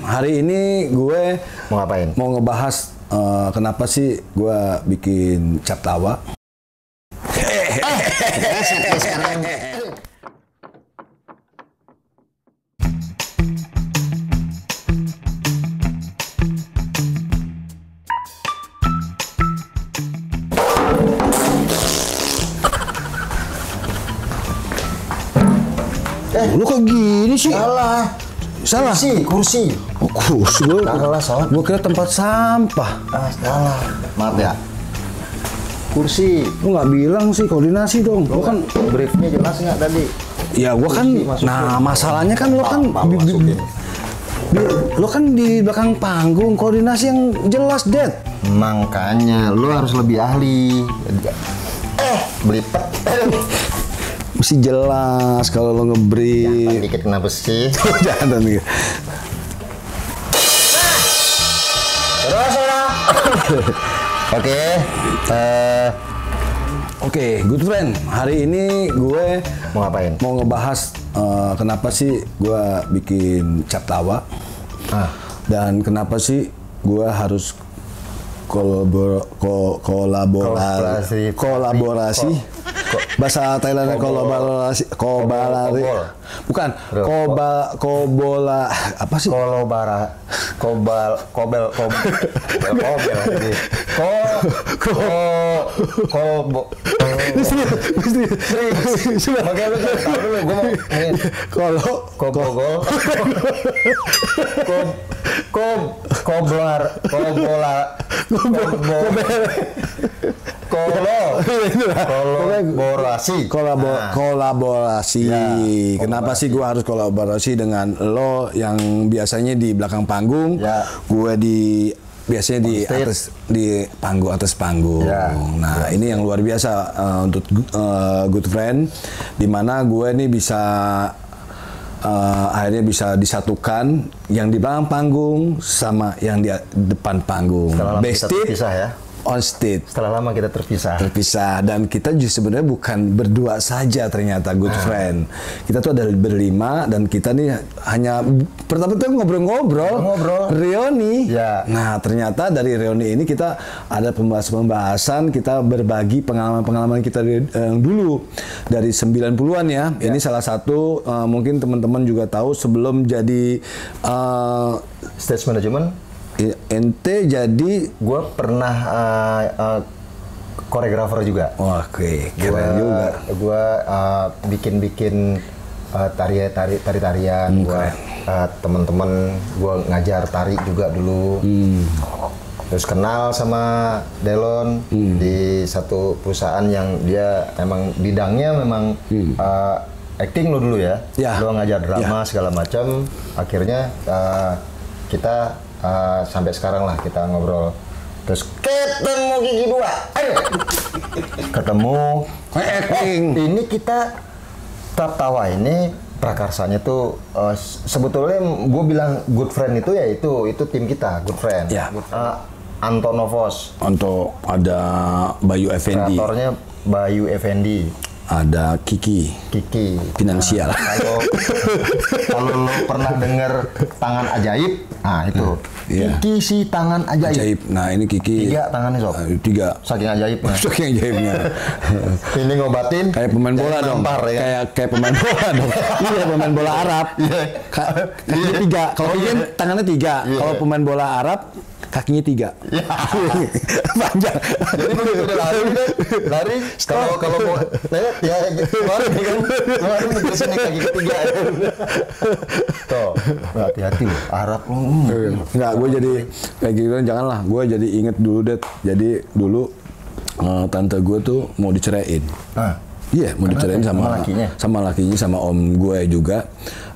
Hari ini gue mau ngapain? Mau ngebahas kenapa sih gue bikin cap tawa. Lu kok gini sih? Salah. Kursi. Oh, kursi gue. Salah, sob. Gue kira tempat sampah. Salah. Maaf ya. Kursi. Lu nggak bilang sih koordinasi dong. Lu kan briefnya jelas nggak tadi? ya gue kan. Nah masalahnya kan lo kan lo kan di belakang panggung, koordinasi yang jelas, Dad. Makanya lo harus lebih ahli. Belipet. Mesti jelas kalau lo nge-brief. Jangan dikit kenapa sih? Jangan dikit. Terus orang. Oke, good friend. Hari ini gue mau ngapain? Mau ngebahas kenapa sih gue bikin cap tawa. Dan kenapa sih gue harus kolaborasi. Bahasa Thailandnya kolaborasi, bukan, kobola apa sih? Kolaborasi. Kenapa sih gue harus kolaborasi dengan lo yang biasanya di belakang panggung, gue biasanya di atas panggung. Nah, ini yang luar biasa untuk good friend, dimana gue nih bisa akhirnya bisa disatukan yang di belakang panggung sama yang di depan panggung. Backstage ya. On stage. Setelah lama kita terpisah. Dan kita juga sebenarnya bukan berdua saja ternyata, good friend. Kita tuh ada berlima dan kita nih hanya pertama tuh ngobrol-ngobrol. Reuni. Nah, ternyata dari reuni ini kita ada pembahasan, kita berbagi pengalaman-pengalaman kita dulu dari 90-an ya. Ini salah satu mungkin teman-teman juga tahu sebelum jadi stage management. Ente jadi, gue pernah koreografer juga. Oke, keren juga. Gue bikin tarian. Gue teman-teman gue ngajar tari juga dulu. Terus kenal sama Delon di satu perusahaan yang dia emang bidangnya memang acting lo dulu ya. Lo ngajar drama segala macam. Akhirnya kita sampai sekarang lah kita ngobrol. Terus ketemu gigi dua. Ketemu. Ini kita tawa ini prakarsanya tuh sebetulnya gue bilang good friend itu ya itu tim kita good friend. Antonovos. Ada Bayu Effendi. Kreatornya Bayu Effendi. Ada Kiki Finansial. Kalau lo pernah dengar tangan ajaib, itu Kiki si tangan ajaib. Nah ini Kiki 3 tangannya sob. 3. Saking ajaibnya. Saking ajaibnya. Ini ngobatin. Kayak pemain bola dong. Kayak pemain bola dong. Iya, pemain bola Arab. Kakinya 3. Kalau Kiki tangannya 3. Kalau pemain bola Arab kakinya 3. Panjang. Jadi begitu udah lari kalau mau lewat ya kemarin sini kaki ketiga. Tuh, hati-hati loh, Arab lo. Enggak, gue jadi kayak gitu, janganlah. Gue jadi inget dulu, Dad. Jadi dulu tante gue tuh mau diceraiin. Iya, mau diceraiin sama lakinya, sama om gue juga.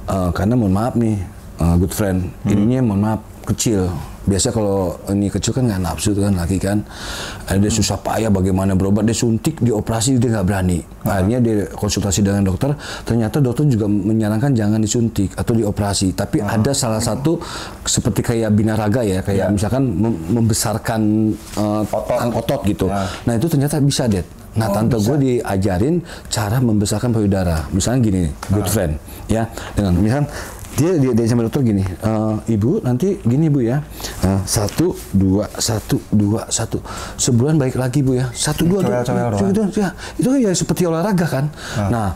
Karena mohon maaf nih, good friend, ininya mohon maaf kecil. Biasa kalau ini kecil kan nggak nafsu kan laki kan, dia susah payah bagaimana berobat, dia suntik, dioperasi dia nggak berani. Akhirnya dia konsultasi dengan dokter, ternyata dokter juga menyarankan jangan disuntik atau dioperasi. Tapi ada salah satu seperti kayak binaraga ya, kayak misalkan membesarkan otot gitu. Nah itu ternyata bisa, Dad. Nah, tante gue diajarin cara membesarkan payudara. Misalnya gini, good friend, ya, dengan misalkan dia sama dokter gini, ibu nanti gini bu ya, 1, 2, 1, 2, 1, sebulan baik lagi bu ya, 1, 2, ya, itu kan ya seperti olahraga kan. Nah,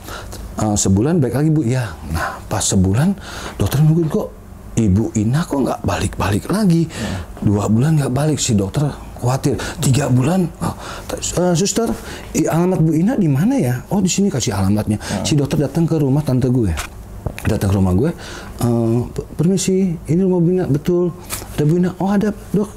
sebulan baik lagi bu ya. Nah, pas sebulan dokter nungguin kok ibu Ina kok nggak balik lagi, 2 bulan nggak balik, si dokter khawatir. 3 bulan, suster, alamat Bu Ina di mana ya? Oh di sini, kasih alamatnya. Si dokter datang ke rumah tante gue. Datang ke rumah gue, permisi, ini rumah Bu Ina, betul. Ada Bu Ina, oh ada dok,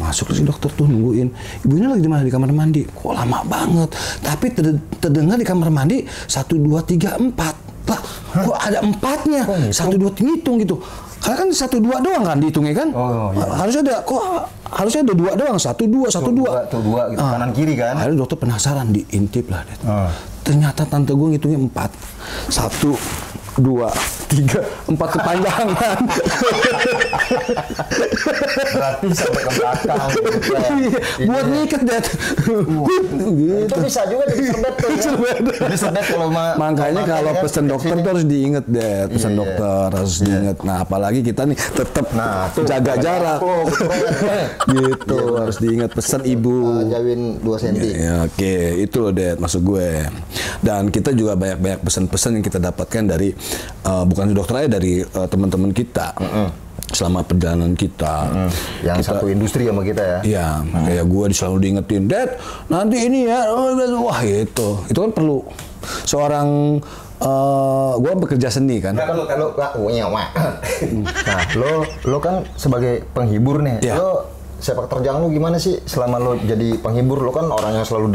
masuk si dokter tuh nungguin. Ibu Ina lagi di mana? Di kamar mandi. Kok lama banget? Tapi terdengar di kamar mandi 1, 2, 3, 4. Lah, kok ada 4-nya? 1, 2, ngitung gitu. Karena kan 1, 2 doang kan dihitungnya kan? Iya. Harusnya ada 2 doang, 1, 2, 1, 2. 2 gitu, kanan kiri kan? Akhirnya dokter penasaran, diintip lah. Ternyata tante gue ngitungnya 4. 1, 2, 3, 4 kepanjangan. Berarti sampai ke belakang gitu ya. Buat ngikat deh. Gitu. Itu bisa juga diserbet tuh ya. Diserbet kalau makanya kalau pesen dokter tuh harus diinget deh. Pesen dokter harus diinget. Nah, apalagi kita nih tetap jaga jarak. Gitu, harus diingat pesen ibu. Jauhin 2 cm. Ya, oke, itu loh deh maksud gue. Dan kita juga banyak pesan-pesan yang kita dapatkan dari bukan dokter aja, dari teman-teman kita selama perjalanan kita. Yang satu industri sama kita ya. Iya, kayak gue selalu diingetin, Dad, nanti ini ya, wah itu kan perlu seorang gue bekerja seni kan. Nah, lo kan sebagai penghibur nih, lo sepak terjang lu gimana sih selama lo jadi penghibur? Lo kan orang yang selalu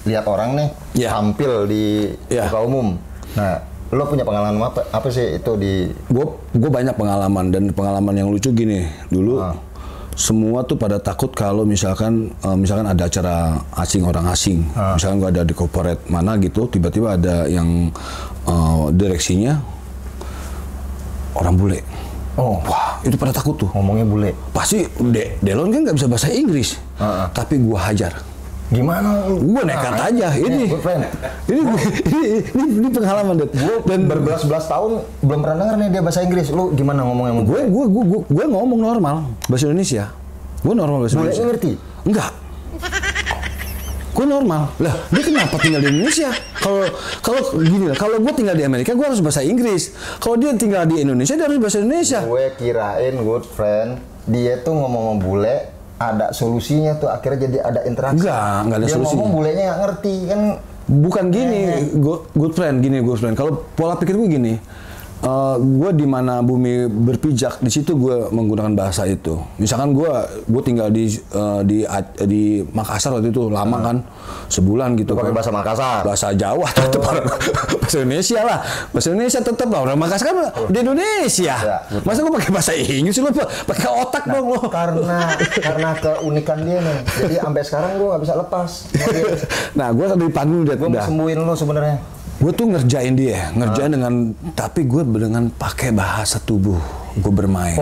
dilihat orang nih, tampil di muka umum. Nah, lo punya pengalaman apa sih itu di? Gue banyak pengalaman, dan pengalaman yang lucu gini. Dulu semua tuh pada takut kalau misalkan ada acara orang asing. Misalkan gue ada di corporate mana gitu, tiba-tiba ada yang direksinya orang bule. Wah, itu pada takut tuh. Ngomongnya bule. Pasti Delon kan nggak bisa bahasa Inggris, tapi gue hajar. Gimana? Gue nekat aja. Ini pengalaman dan berbelas-belas tahun belum pernah dengar nih dia bahasa Inggris. Lu gimana ngomongnya? Gue ngomong normal bahasa Indonesia. Gue normal bahasa Indonesia. Boleh ngerti? Enggak. Gue normal. Lah, dia kenapa tinggal di Indonesia? Kalau gini lah, kalau gue tinggal di Amerika, gue harus bahasa Inggris. Kalau dia tinggal di Indonesia, dia harus bahasa Indonesia. Gue kirain good friend, dia tuh ngomong bule, ada solusinya tuh, akhirnya jadi ada interaksi. Enggak ada solusinya. Dia ngomong bulenya nggak ngerti kan? Bukan gini, good friend. Kalau pola pikir gue gini. Gue di mana bumi berpijak, di situ gue menggunakan bahasa itu. Misalkan gue tinggal di Makassar waktu itu lama kan, sebulan gitu. Pakai bahasa Makassar, bahasa Jawa tetap bahasa Indonesia lah, bahasa Indonesia tetap lah. Orang Makassar kan di Indonesia. Masa gue pakai bahasa Inggris, lo pakai otak dong lo. Karena keunikan dia nih, jadi sampai sekarang gue nggak bisa lepas. Nah, gue tadi di panggung gue mau sembuhin lo sebenarnya. Gue tuh ngerjain dengan, tapi gue dengan pakai bahasa tubuh gue bermain.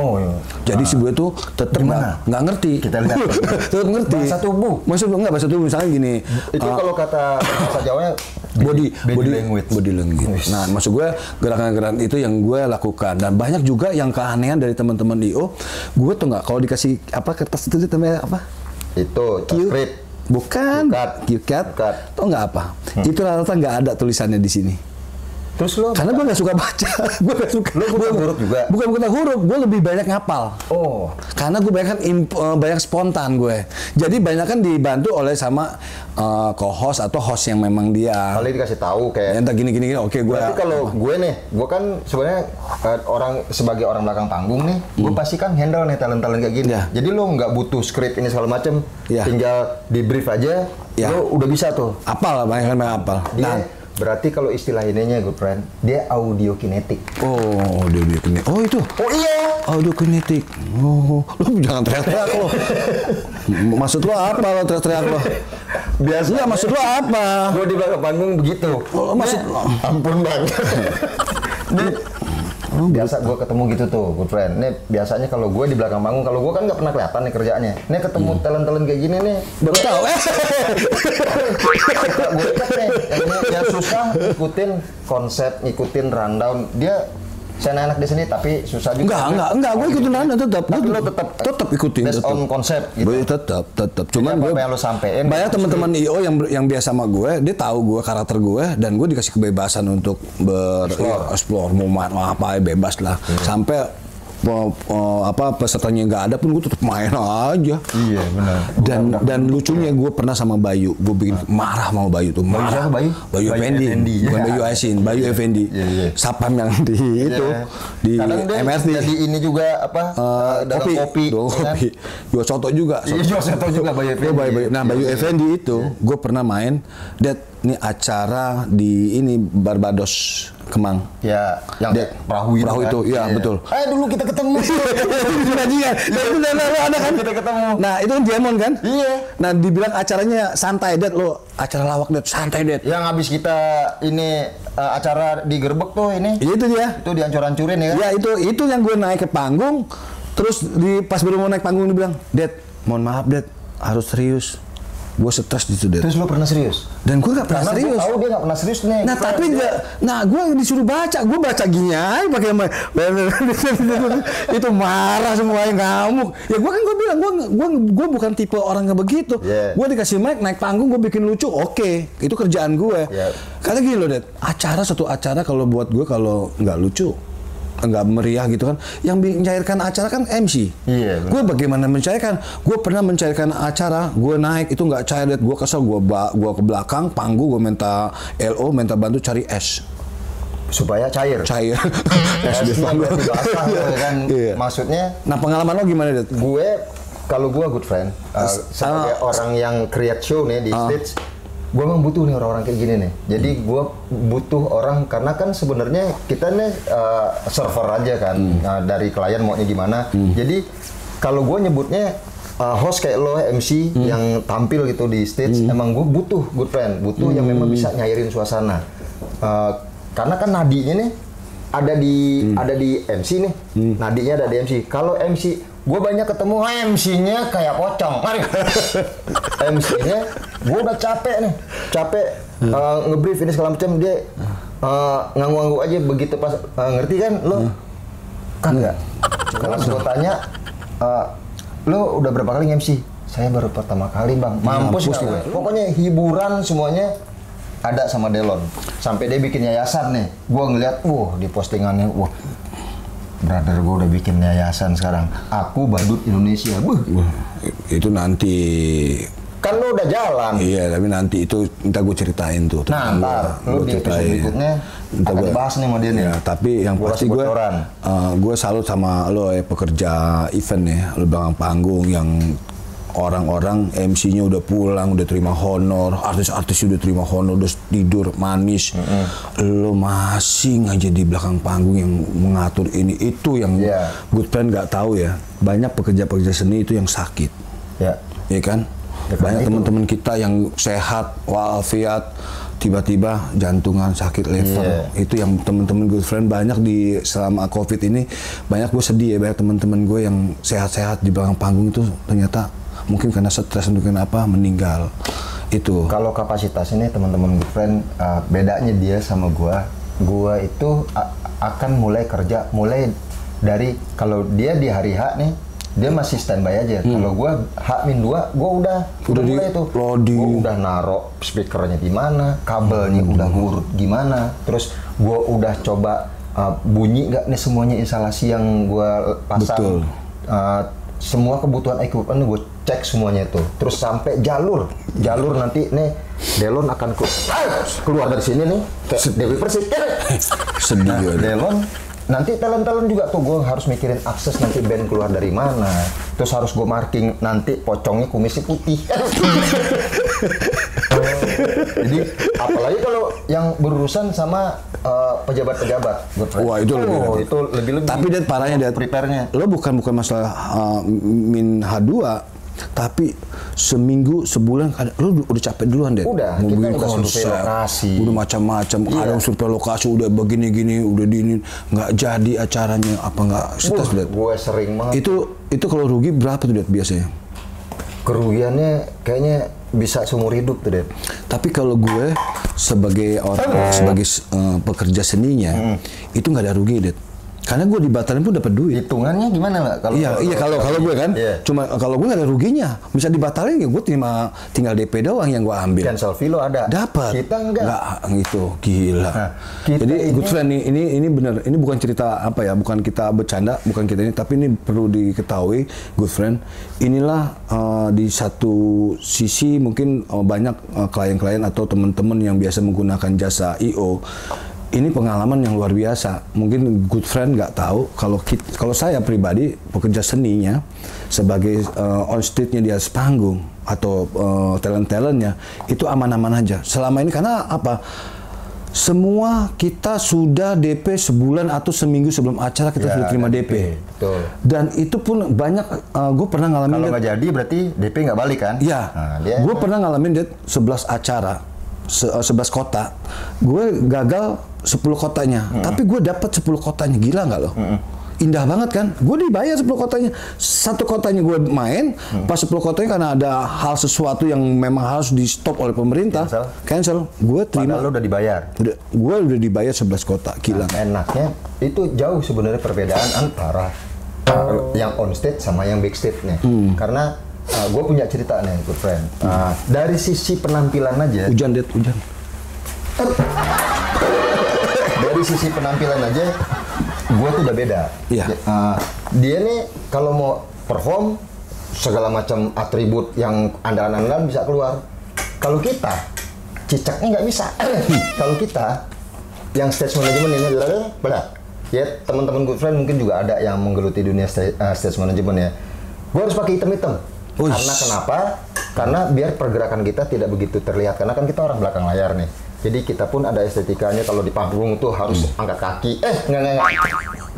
Jadi si gue tuh tetap nggak ngerti. Kita lihat. Tetap ngerti. Bahasa tubuh. Maksudnya bahasa tubuh misalnya gini. Itu kalau kata bahasa Jawanya body language. Nah, maksud gue gerakan-gerakan itu yang gue lakukan, dan banyak juga yang keanehan dari teman-teman IO. Gue tuh nggak, kalau dikasih kertas itu namanya apa? Itu script. Bukan, Q-Cat. Tau nggak apa? Itu rata-rata nggak ada tulisannya di sini. Terus lo? Karena gue nggak suka baca. Gue nggak suka. Lo bukan huruf juga? Bukan huruf. Gue lebih banyak ngapal. Karena gue banyak spontan gue. Jadi banyak kan dibantu oleh sama co-host atau host yang memang dia. Kali dikasih tahu kayak. Entah gini. Oke, gue. Berarti kalau gue nih, gue kan sebenarnya sebagai orang belakang panggung nih, gue pasti kan handle nih talent kayak gini. Jadi lo nggak butuh skrip ini segala macem, tinggal di brief aja, lo udah bisa tuh. Apal lah, banyak apal. Berarti kalau istilah ininya good friend, dia audio kinetik. Audio kinetik. Itu. Iya. Audio kinetik. Lo jangan teriak-teriak lo. Maksud lo apa lo teriak-teriak lo? Biasanya maksud lo apa? Gue di belakang panggung begitu. Maksud lo? Ampun bang. Biasa gue ketemu gitu tuh, good friend. Nih biasanya kalau gue di belakang panggung, kalau gue kan nggak pernah kelihatan nih kerjaannya. Nih ketemu talent kayak gini nih, baru tahu. Gue ikat nih, yang susah ngikutin konsep, ngikutin rundown. Dia saya enak di sini tapi susah juga. Enggak, gue ikutin Rana tetap. Tapi lo tetap ikutin. Based on konsep gitu. Tetap. Cuman gue yang lo sampein. Banyak teman-teman IO yang biasa sama gue, dia tahu gue karakter gue dan gue dikasih kebebasan untuk explore mau apa bebas lah. Sampai pesertanya nggak ada pun gue tetap main aja. Iya benar. Dan lucunya gue pernah sama Bayu, gue bikin marah sama Bayu tuh. Marah. Bayu Effendi, bukan Bayu Asin, Bayu Effendi. Sapam yang di itu di MRT. Jadi ini juga dalam kopi. Jual soto juga. Jual soto juga Bayu Effendi. Nah Bayu Effendi itu gue pernah main. Ini acara di Barbados Kemang. Ya, yang perahu itu. Iya betul. Dulu kita ketemu. Kita ketemu. Nah itu kan Diamond kan? Iya. Nah dibilang acaranya santai lo acara lawak santai Yang habis kita acara di Gerbek tuh ini. Itu dia. Itu dihancur-hancurin ya kan? Ya itu yang gue naik ke panggung, terus pas baru mau naik panggung dibilang, mohon maaf harus serius. Gue stres di situ. Terus lo pernah serius? Dan gue gak pernah serius. Gue tahu dia gak pernah serius nih. Nah tapi gue disuruh baca, gue baca gini aja pakai itu marah semuanya ngamuk. Ya gue bilang gue bukan tipe orang yang begitu. Gue dikasih mic naik panggung gue bikin lucu, oke. Itu kerjaan gue. Karena gini loh satu acara kalau buat gue kalau nggak lucu, nggak meriah gitu kan, yang mencairkan acara kan MC. Gue bagaimana mencairkan? Gue pernah mencairkan acara, gue naik itu nggak cair, gue kesel, gue ke belakang panggung, gue minta LO, minta bantu cari es supaya cair. Es di panggung kan. Maksudnya. Nah pengalaman lo gimana Kalau gue good friend, sebagai orang yang create show nih di stage. Gue memang butuh nih orang-orang kayak gini nih. Jadi gue butuh orang karena kan sebenarnya kita nih server aja kan dari klien maunya gimana. Jadi kalau gue nyebutnya host kayak lo MC yang tampil gitu di stage, emang gue butuh good friend, butuh yang memang bisa nyairin suasana. Karena kan nadinya nih ada di MC nih, nadinya ada di MC. Kalau MC gue banyak ketemu MC-nya kayak pocong. MC-nya gue udah capek ngebrief ini segala macam, dia ngangguk-ngangguk aja begitu pas ngerti kan lo kan nggak. Kalau gue tanya lo udah berapa kali MC? Saya baru pertama kali bang. Mampus gue. Pokoknya hiburan semuanya ada sama Delon. Sampai dia bikin yayasan nih. Gue ngeliat, di postingannya, brother gue udah bikin yayasan sekarang. Aku Badut Indonesia. Itu nanti. Kan lo udah jalan. Iya, tapi nanti itu ntar gue ceritain tuh. Nah, ntar lo di episode berikutnya akan dibahas nih sama dia nih. Ya, tapi yang pasti gue salut sama lo pekerja event ya. Lo belakang panggung yang orang-orang MC-nya udah pulang, udah terima honor, artis-artis udah terima honor, udah tidur manis. Lo masih aja di belakang panggung yang mengatur ini. Itu yang good friend nggak tahu ya. Banyak pekerja-pekerja seni itu yang sakit. Iya kan? Banyak teman-teman kita yang sehat, walafiat, tiba-tiba jantungan, sakit liver. Itu yang teman-teman good friend banyak di selama COVID ini. Banyak gue sedih ya, banyak teman-teman gue yang sehat-sehat di belakang panggung itu ternyata mungkin karena stres, mungkin apa, meninggal. Itu. Kalau kapasitas ini teman-teman good friend, bedanya dia sama gue itu akan mulai kerja mulai dari kalau dia di hari H nih, dia masih standby aja. Kalau gue H-2, gue udah mulai itu. Gue udah naro speakernya di mana, kabelnya udah urut gimana, terus gue udah coba bunyi nggak nih semuanya instalasi yang gue pasang. Semua kebutuhan equipment gue cek semuanya itu. Terus sampai jalur nanti nih Delon akan keluar dari sini nih kayak Dewi Persik. Sedih. Delon nanti talent juga tuh gue harus mikirin akses nanti band keluar dari mana. Terus harus gue marking nanti pocongnya kumisnya putih. Jadi apalagi kalau yang berurusan sama pejabat-pejabat. Wah itu lebih. Tapi Dad parahnya prepare-nya. Lo bukan masalah min H2. Tapi seminggu, sebulan, lu udah capek duluan deh. Udah, mau bikin udah konser, lokasi. udah macam-macam. Kadang survei lokasi, udah begini-gini, udah diinin, nggak jadi acaranya, apa nggak stres deh. Gue sering banget. Itu kalau rugi berapa tuh deh biasanya? Kerugiannya kayaknya bisa seumur hidup tuh deh. Tapi kalau gue sebagai orang, sebagai pekerja seninya, itu nggak ada rugi deh. Karena gue dibatalin pun dapat duit. Hitungannya gimana lah? Iya kalau gue kan, cuma kalau gue nggak ada ruginya. Bisa dibatalin ya gue tinggal DP doang yang gue ambil. Cancel fee lo ada. Dapat. Kita enggak. Gitu, gila. Nah, kita jadi good friend ini benar. Ini bukan cerita apa ya, bukan kita bercanda, bukan kita ini, tapi ini perlu diketahui good friend. Inilah di satu sisi mungkin banyak klien-klien atau teman-teman yang biasa menggunakan jasa IO. Ini pengalaman yang luar biasa. Mungkin good friend nggak tahu kalau saya pribadi pekerja seninya sebagai on stage-nya di atas panggung atau talent-talentnya itu aman-aman aja. Selama ini karena apa? Semua kita sudah DP sebulan atau seminggu sebelum acara kita sudah terima DP. Betul. Dan itu pun banyak gue pernah ngalamin. Kalau nggak jadi berarti DP nggak balik kan? Iya. Gue pernah ngalamin 11 acara. 11 kota, gue gagal 10 kotanya, tapi gue dapat 10 kotanya, gila nggak lo? Indah banget kan? Gue dibayar 10 kotanya, satu kotanya gue main, pas 10 kotanya karena ada hal sesuatu yang memang harus di stop oleh pemerintah, cancel. Gue terima. Padahal lo udah dibayar. Gue udah dibayar 11 kota, gila. Enaknya itu jauh sebenarnya perbedaan antara yang on stage sama yang backstage nih, karena gue punya cerita nih, good friend. Dari sisi penampilan aja. Hujan. Dari sisi penampilan aja, gue tuh udah beda. Iya. Dia nih kalau mau perform segala macam atribut yang andalan-andalan bisa keluar. Kalau kita cicaknya nggak bisa. Kalau kita yang stage management ini adalah ya teman-teman good friend mungkin juga ada yang menggeluti dunia stage management ya. Gue harus pakai hitam-hitam. Karena kenapa? Karena biar pergerakan kita tidak begitu terlihat. Karena kan kita orang belakang layar nih. Jadi kita pun ada estetikanya. Kalau di panggung tuh harus angkat kaki. Enggak.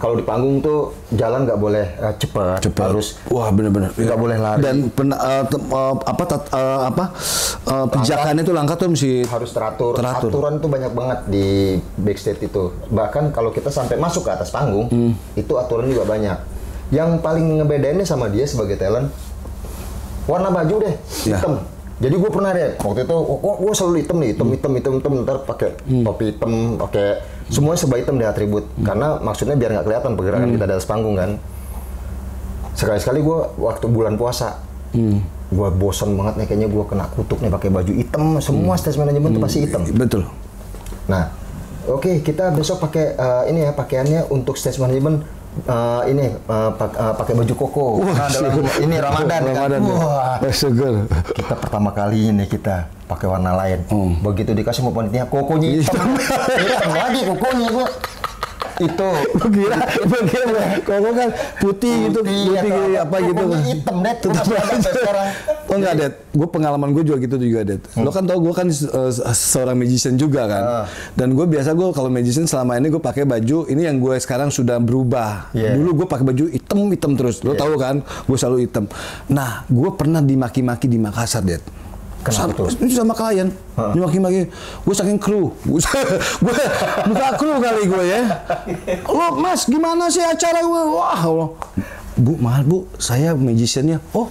Kalau di panggung tuh jalan nggak boleh cepat. Harus. Wah benar-benar. Nggak boleh lari. Dan pijakannya itu langkah tuh mesti harus teratur. Aturan tuh banyak banget di backstage itu. Bahkan kalau kita sampai masuk ke atas panggung, itu aturan juga banyak. Yang paling ngebedainnya sama dia sebagai talent, warna baju deh hitam. Jadi gue pernah deh waktu itu, gue selalu hitam nih, hitam. Ntar pakai topi hitam, pakai semuanya serba hitam deh atribut. Karena maksudnya biar nggak kelihatan pergerakan kita di atas panggung kan. Sekali-sekali gue waktu bulan puasa, gue bosan banget nih kayaknya gue kena kutuk nih pakai baju hitam. Semua stage management tuh pasti hitam. Betul. Nah, oke, kita besok pakai ini ya pakaiannya untuk stage management. Pakai baju koko. Ini Ramadan kan. Wah, seger. Kita pertama kali ini kita pakai warna lain. Begitu dikasih mau panitia kokonya hitam. Hitam lagi kokonya gua. Itu kira koko kan putih gitu, apa gitu kan. Hitam deh. Tetap sekarang. Oh enggak, Det. Gue pengalaman gue juga gitu juga, Det. Lo kan tau gue kan seorang magician juga kan. Dan gue biasa kalau magician selama ini gue pakai baju ini yang gue sekarang sudah berubah. Dulu gue pakai baju hitam terus. Lo tahu kan? Gue selalu hitam. Nah, gue pernah dimaki-maki di Makassar, Det. Kenapa tuh? Itu sama klien, dimaki-maki. Gue saking kru, gue buka kru kali gue ya. Lo mas gimana sih acara gue? Wah Allah. Bu maaf bu, saya magiciannya. Oh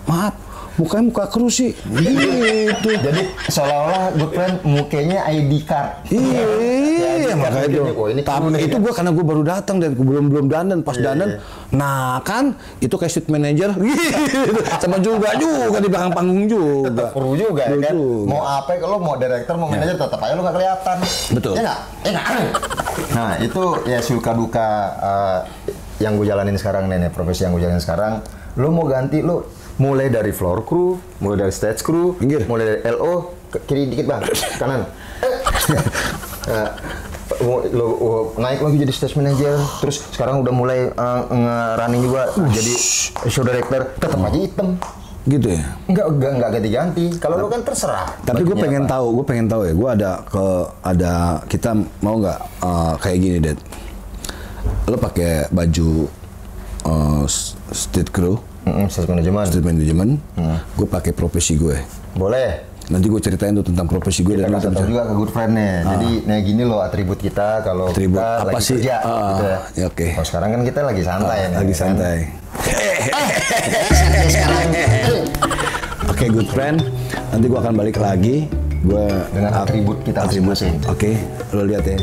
maaf, mukanya muka kru sih. Gitu. Jadi seolah-olah good friend mukanya ID card. Iya, makanya itu. Tapi itu gue karena gue baru datang dan belum dandan, pas dandan. Nah kan itu kayak shoot manager, sama juga di belakang panggung juga. Tetap perlu juga ya kan. Mau apa kalau mau director mau manajer tetap aja lo nggak kelihatan. Betul. Ya nggak? Nah itu ya suka duka yang gue jalanin sekarang nih profesi yang gue jalanin sekarang. Lo mau ganti lo mulai dari floor crew, mulai dari stage crew, mulai dari LO kiri dikit bang, kanan. Lo naik lagi jadi stage manager, terus sekarang udah mulai running juga jadi show director, tetap aja hitam. Gitu ya? Enggak ganti-ganti. Kalau lo kan terserah. Tapi gue pengen tahu ya, gue ada kita mau nggak kayak gini, Det. Lo pakai baju stage crew, stage management. Gue pakai profesi gue. Boleh. Nanti gue ceritain tuh tentang profesi gue dan kita kasih juga ke good friend nih. Jadi nah gini loh atribut kita kalau kita lagi sih? Kerja gitu ya. Oke. Kalau sekarang kan kita lagi santai nih. Lagi santai. Oke, good friend. Nanti gue akan balik lagi. Gue dengan atribut kita masing-masing. Oke, lo lihat ya.